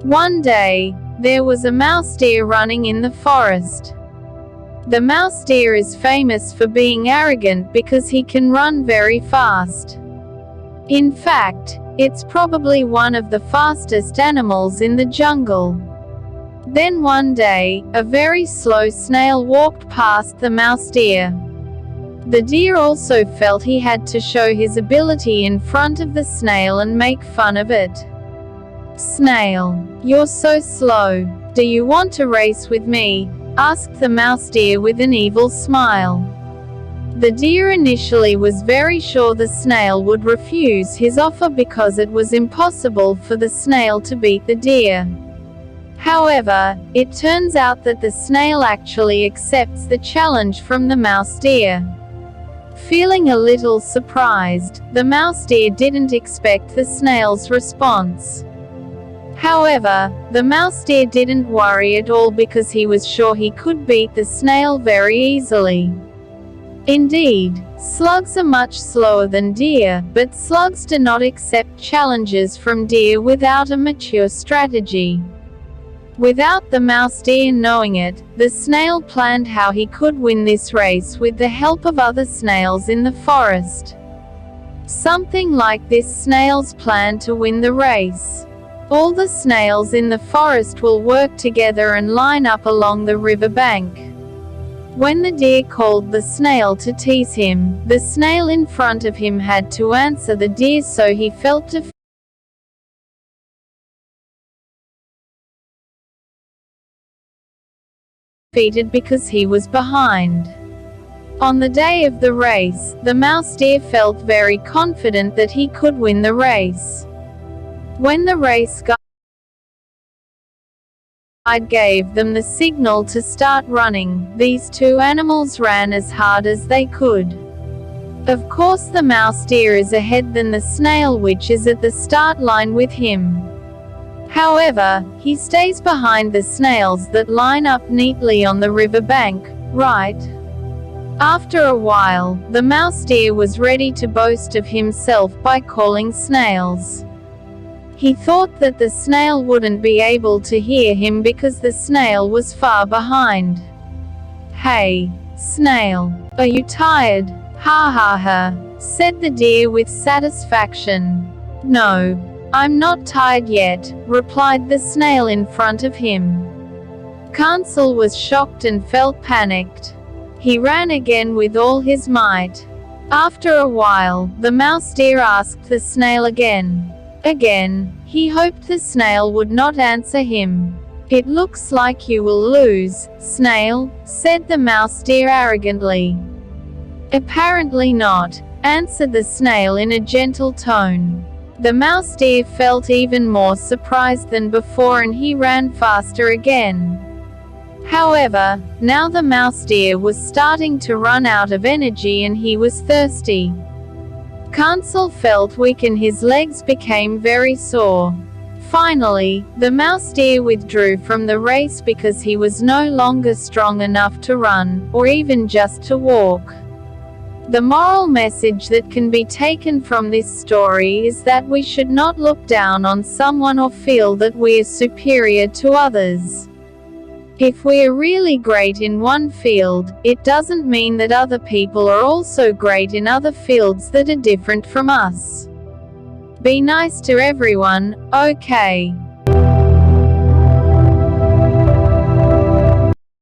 One day, there was a mouse deer running in the forest. The mouse deer is famous for being arrogant because he can run very fast. In fact, it's probably one of the fastest animals in the jungle. Then one day, a very slow snail walked past the mouse deer. The deer also felt he had to show his ability in front of the snail and make fun of it. "Snail, you're so slow. Do you want to race with me?" asked the mouse deer with an evil smile. The deer initially was very sure the snail would refuse his offer because it was impossible for the snail to beat the deer. However, it turns out that the snail actually accepts the challenge from the mouse deer. Feeling a little surprised, the mouse deer didn't expect the snail's response. However, the mouse deer didn't worry at all because he was sure he could beat the snail very easily. Indeed, slugs are much slower than deer, but slugs do not accept challenges from deer without a mature strategy. Without the mouse deer knowing it, the snail planned how he could win this race with the help of other snails in the forest. Something like this snail's plan to win the race. All the snails in the forest will work together and line up along the river bank. When the deer called the snail to tease him, the snail in front of him had to answer the deer, so he felt defeated because he was behind. On the day of the race, the mouse deer felt very confident that he could win the race. When the race guide gave them the signal to start running, these two animals ran as hard as they could. Of course, the mouse deer is ahead than the snail, which is at the start line with him. However, he stays behind the snails that line up neatly on the river bank, right? After a while, the mouse deer was ready to boast of himself by calling snails. He thought that the snail wouldn't be able to hear him because the snail was far behind. "Hey, snail, are you tired?" "Ha ha ha," said the deer with satisfaction. "No, I'm not tired yet," replied the snail in front of him. Sikancil was shocked and felt panicked. He ran again with all his might. After a while, the mouse deer asked the snail again. Again, he hoped the snail would not answer him. "It looks like you will lose, snail," said the mouse deer arrogantly. "Apparently not," answered the snail in a gentle tone. The mouse deer felt even more surprised than before and he ran faster again. However, now the mouse deer was starting to run out of energy and he was thirsty. Sikancil felt weak and his legs became very sore. Finally, the mouse deer withdrew from the race because he was no longer strong enough to run, or even just to walk. The moral message that can be taken from this story is that we should not look down on someone or feel that we are superior to others. If we are really great in one field, it doesn't mean that other people are also great in other fields that are different from us. Be nice to everyone, okay?